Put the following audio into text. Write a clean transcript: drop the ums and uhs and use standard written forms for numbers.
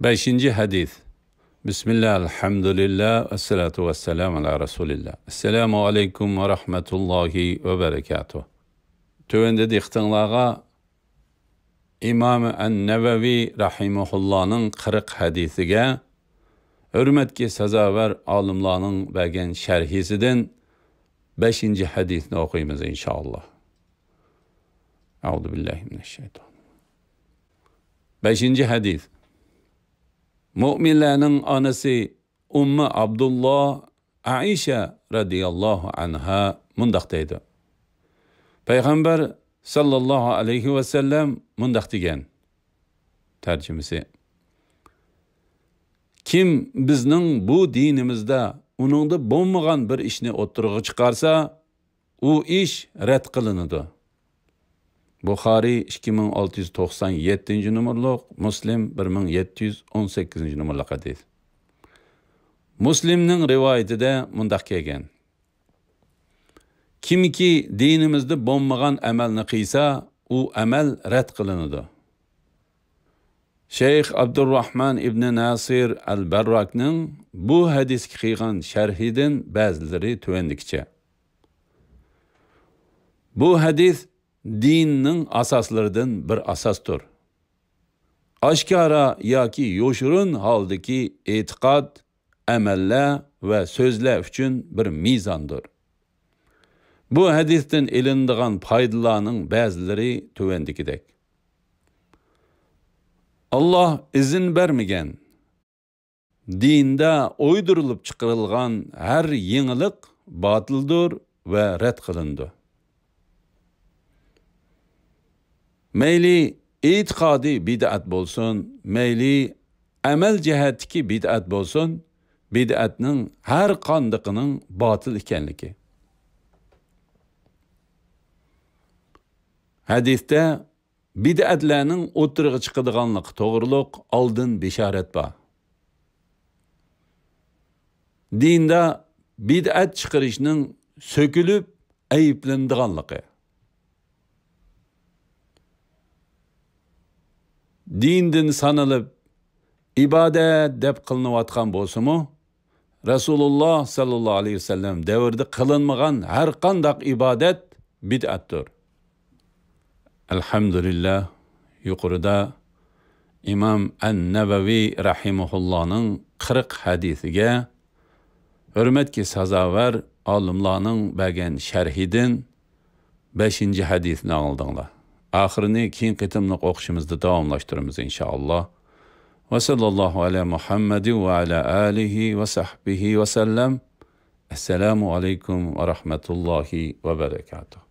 Beşinci hadis. Bismillah, elhamdülillah, esselatu vesselamu ala Resulillah. Esselamu aleyküm ve rahmetullahi ve berekatuh. Tövende diktinlağa İmam en-Nevevi rahimahullah'ın 40 hadisiga, hürmetki sazavar alimlarının bergen şerhisinden 5. hadisini okuyumuz inşallah. Euzubillahimineşşeytanirracim. 5. hadis. Müminlerin anası Ümmü Abdullah Aişe radıyallahu anha mundaq deydi. Peygamber sallallahu aleyhi ve sellem mundaq degan. Tercümesi. Kim bizning bu dinimizde uningda bo'lmagan bir ishni o'ttirg'i chiqarsa, u ish rad qilinadi. Buxoriy 2697 numaralı, Muslim 1718 numaralı hadis. Muslimning rivoyatida mundaq kelgan. Kimki dinimizde bo'lmagan amalni qilsa, u amal rad qilinadi. Şeyh Abdurrahman ibn Nasir al-Barrakning bu hadisga qilgan sharhidan ba'zilari tuvandikcha. Bu hadis dinning asoslaridan bir asosdir. Oshkora yoki yo'shirin holdagi e'tiqod, amallar va so'zlar uchun bir mizondir. Bu hadisdan ilindigan foydalarning ba'zilari tuvandikidek. Allah izin vermegen, dinde uydurulup çıkarılgan her yenilik batıldır ve red kılındı. Meyli itikadi bid'at bolsun, meyli amel cihetki bid'at bolsun, bid'atning her kandıkının batıl ikenligi. Hadiste bid'atlarning o'tirg'i chiqadiganligi to'g'riliq oldin bishorat bor. Dinda bid'at chiqarishning so'kilib ayiblanadiganligi. Dindan sanalib ibodat deb qilinayotgan bo'lsa-mu, Rasululloh sallallohu alayhi vasallam davrida qilinmagan har qanday ibodat bid'atdir. Elhamdülillah, yuqorida İmam en-Nevevi rahimahullah'ın 40 hadisiga hürmetki sazavar alimlarning bergan sharhidan 5. hadisni aldinglar. Axirini keyin qitimliq o'qishimizda davomlashtiramiz inshaalloh. Va sallallohu ala Muhammad va ala alihi va sahbihi va sallam. Assalomu alaykum va rahmatullohi va barakatuh.